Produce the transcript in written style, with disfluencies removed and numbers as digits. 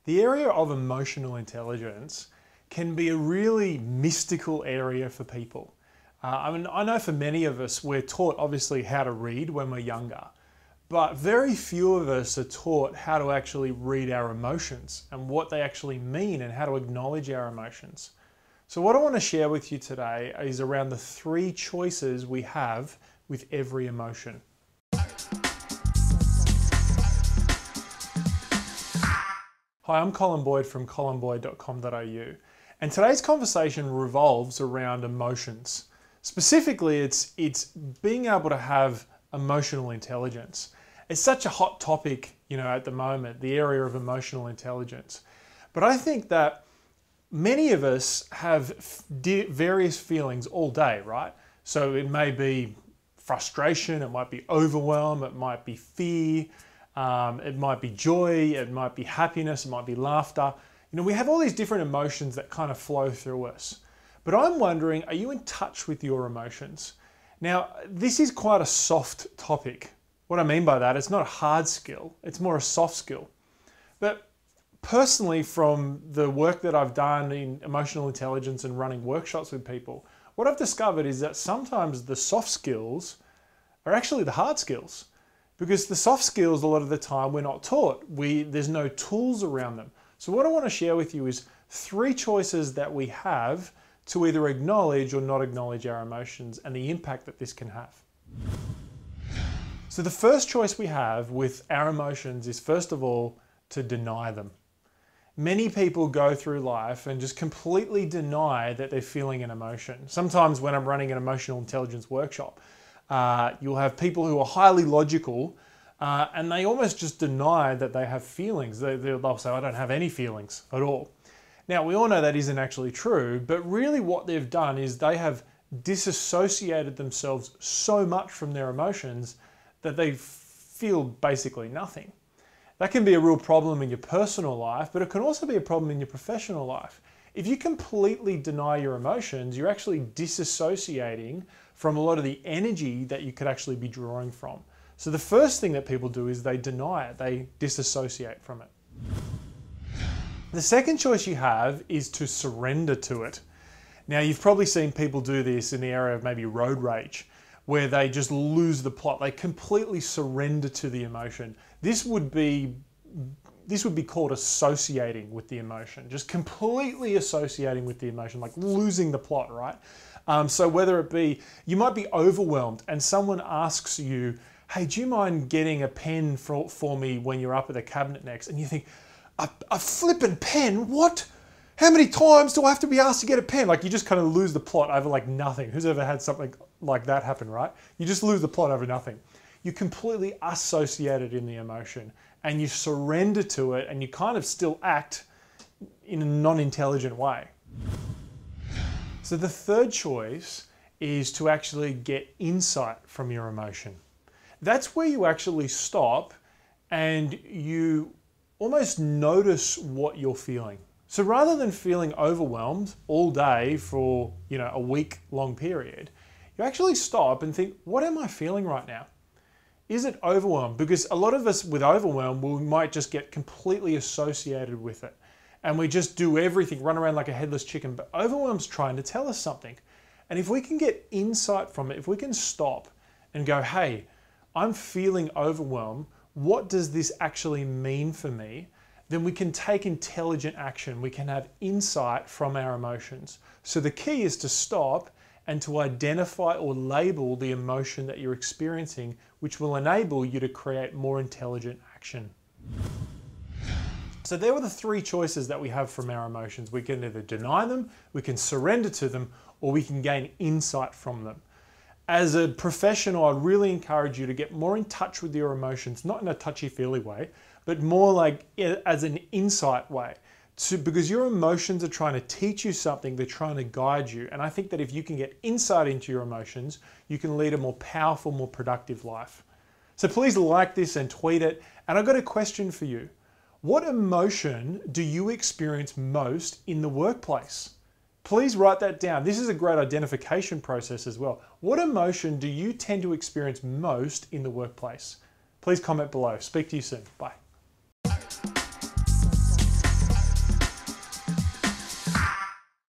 The area of emotional intelligence can be a really mystical area for people. I know for many of us, we're taught obviously how to read when we're younger, but very few of us are taught how to actually read our emotions and what they actually mean and how to acknowledge our emotions. So what I want to share with you today is around the 3 choices we have with every emotion. Hi, I'm Colin Boyd from colinboyd.com.au, and today's conversation revolves around emotions. Specifically, it's being able to have emotional intelligence. It's such a hot topic, at the moment, the area of emotional intelligence. But I think that many of us have various feelings all day, right? So it may be frustration, it might be overwhelm, it might be fear, it might be joy, it might be happiness, it might be laughter. We have all these different emotions that kind of flow through us. But I'm wondering, are you in touch with your emotions? Now, this is quite a soft topic. What I mean by that, it's not a hard skill, it's more a soft skill. But personally, from the work that I've done in emotional intelligence and running workshops with people, what I've discovered is that sometimes the soft skills are actually the hard skills. Because the soft skills, a lot of the time, we're not taught. There's no tools around them. So what I want to share with you is 3 choices that we have to either acknowledge or not acknowledge our emotions and the impact that this can have. So the first choice we have with our emotions is, first of all, to deny them. Many people go through life and just completely deny that they're feeling an emotion. Sometimes when I'm running an emotional intelligence workshop, you'll have people who are highly logical and they almost just deny that they have feelings. They'll say, I don't have any feelings at all. Now, we all know that isn't actually true, but really what they've done is they have disassociated themselves so much from their emotions that they feel basically nothing. That can be a real problem in your personal life, but it can also be a problem in your professional life. If you completely deny your emotions, you're actually disassociating from a lot of the energy that you could actually be drawing from. So the first thing that people do is they deny it, they disassociate from it. The second choice you have is to surrender to it. Now, you've probably seen people do this in the area of maybe road rage, where they just lose the plot. They completely surrender to the emotion. This would be called associating with the emotion, just completely associating with the emotion, like losing the plot, right? So whether it be, you might be overwhelmed and someone asks you, hey, do you mind getting a pen for me when you're up at the cabinet next? And you think, a flippin' pen? What? How many times do I have to be asked to get a pen? Like, you just kind of lose the plot over like nothing. Who's ever had something like that happen, right? You just lose the plot over nothing. You completely associated in the emotion and you surrender to it and you kind of still act in a non-intelligent way. So the third choice is to actually get insight from your emotion. That's where you actually stop and you almost notice what you're feeling. So rather than feeling overwhelmed all day for, a week-long period, you actually stop and think, what am I feeling right now? Is it overwhelmed? Because a lot of us with overwhelm, we might just get completely associated with it. And we just do everything, run around like a headless chicken. But overwhelm's trying to tell us something. And if we can get insight from it, if we can stop and go, hey, I'm feeling overwhelmed, what does this actually mean for me? Then we can take intelligent action. We can have insight from our emotions. So the key is to stop and to identify or label the emotion that you're experiencing, which will enable you to create more intelligent action. So there were the 3 choices that we have from our emotions. We can either deny them, we can surrender to them, or we can gain insight from them. As a professional, I'd really encourage you to get more in touch with your emotions, not in a touchy-feely way, but more like as an insight way. Because your emotions are trying to teach you something, they're trying to guide you. And I think that if you can get insight into your emotions, you can lead a more powerful, more productive life. So please like this and tweet it. And I've got a question for you. What emotion do you experience most in the workplace? Please write that down. This is a great identification process as well. What emotion do you tend to experience most in the workplace? Please comment below. Speak to you soon. Bye.